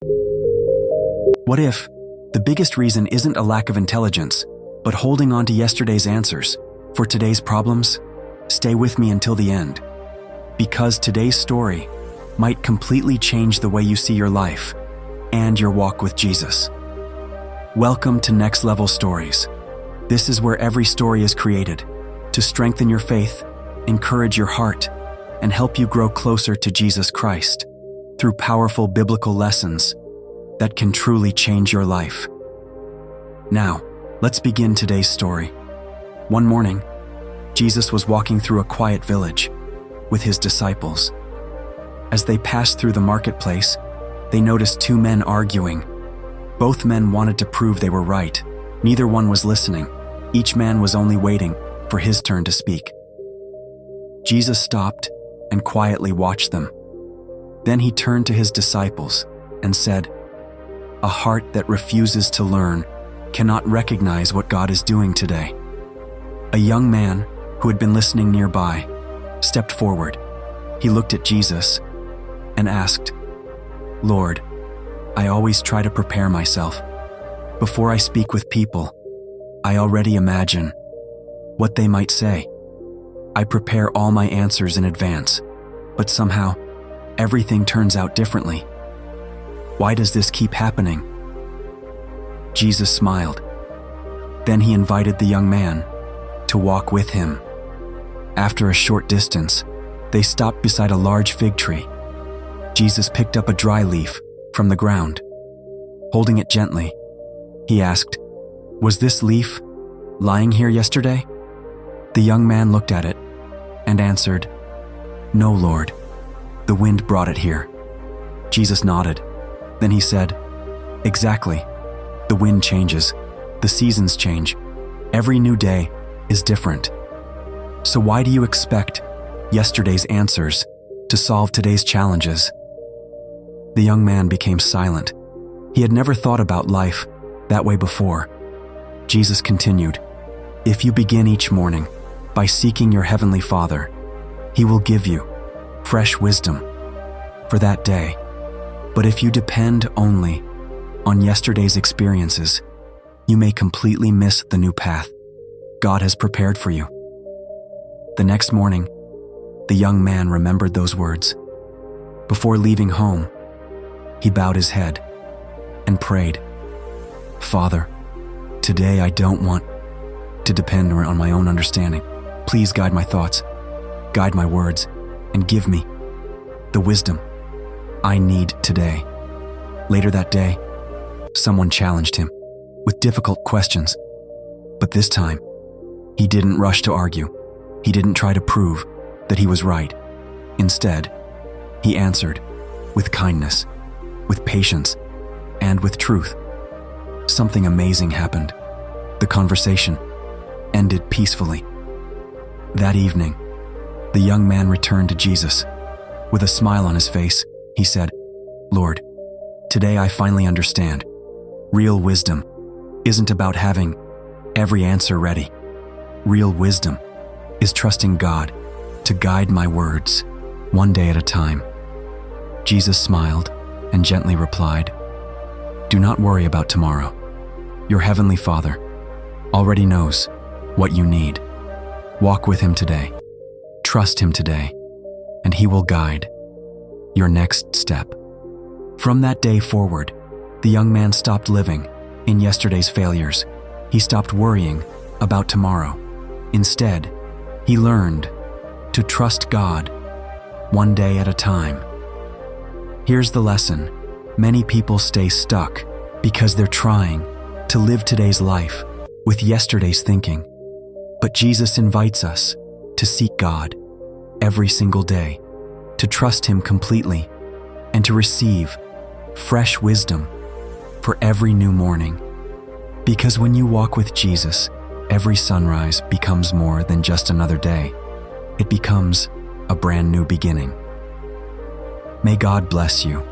What if the biggest reason isn't a lack of intelligence, but holding on to yesterday's answers for today's problems? Stay with me until the end, because today's story might completely change the way you see your life and your walk with Jesus. Welcome to Next Level Stories. This is where every story is created to strengthen your faith, encourage your heart, and help you grow closer to Jesus Christ through powerful biblical lessons that can truly change your life. Now, let's begin today's story. One morning, Jesus was walking through a quiet village with his disciples. As they passed through the marketplace, they noticed two men arguing. Both men wanted to prove they were right. Neither one was listening. Each man was only waiting for his turn to speak. Jesus stopped and quietly watched them. Then he turned to his disciples and said, "A heart that refuses to learn cannot recognize what God is doing today." A young man who had been listening nearby stepped forward. He looked at Jesus and asked, "Lord, I always try to prepare myself. Before I speak with people, I already imagine what they might say. I prepare all my answers in advance, but somehow everything turns out differently. Why does this keep happening?" Jesus smiled. Then he invited the young man to walk with him. After a short distance, they stopped beside a large fig tree. Jesus picked up a dry leaf from the ground. Holding it gently, he asked, "Was this leaf lying here yesterday?" The young man looked at it and answered, "No, Lord. The wind brought it here." Jesus nodded. Then he said, "Exactly. The wind changes. The seasons change. Every new day is different. So why do you expect yesterday's answers to solve today's challenges?" The young man became silent. He had never thought about life that way before. Jesus continued, "If you begin each morning by seeking your heavenly Father, He will give you fresh wisdom for that day. But if you depend only on yesterday's experiences, you may completely miss the new path God has prepared for you." The next morning, the young man remembered those words. Before leaving home, he bowed his head and prayed, "Father, today I don't want to depend on my own understanding. Please guide my thoughts, guide my words, and give me the wisdom I need today." Later that day, someone challenged him with difficult questions. But this time, he didn't rush to argue. He didn't try to prove that he was right. Instead, he answered with kindness, with patience, and with truth. Something amazing happened. The conversation ended peacefully. That evening, the young man returned to Jesus. With a smile on his face, he said, "Lord, today I finally understand. Real wisdom isn't about having every answer ready. Real wisdom is trusting God to guide my words one day at a time." Jesus smiled and gently replied, "Do not worry about tomorrow. Your heavenly Father already knows what you need. Walk with Him today. Trust Him today, and He will guide your next step." From that day forward, the young man stopped living in yesterday's failures. He stopped worrying about tomorrow. Instead, he learned to trust God one day at a time. Here's the lesson. Many people stay stuck because they're trying to live today's life with yesterday's thinking. But Jesus invites us to seek God every single day, to trust Him completely, and to receive fresh wisdom for every new morning. Because when you walk with Jesus, every sunrise becomes more than just another day. It becomes a brand new beginning. May God bless you.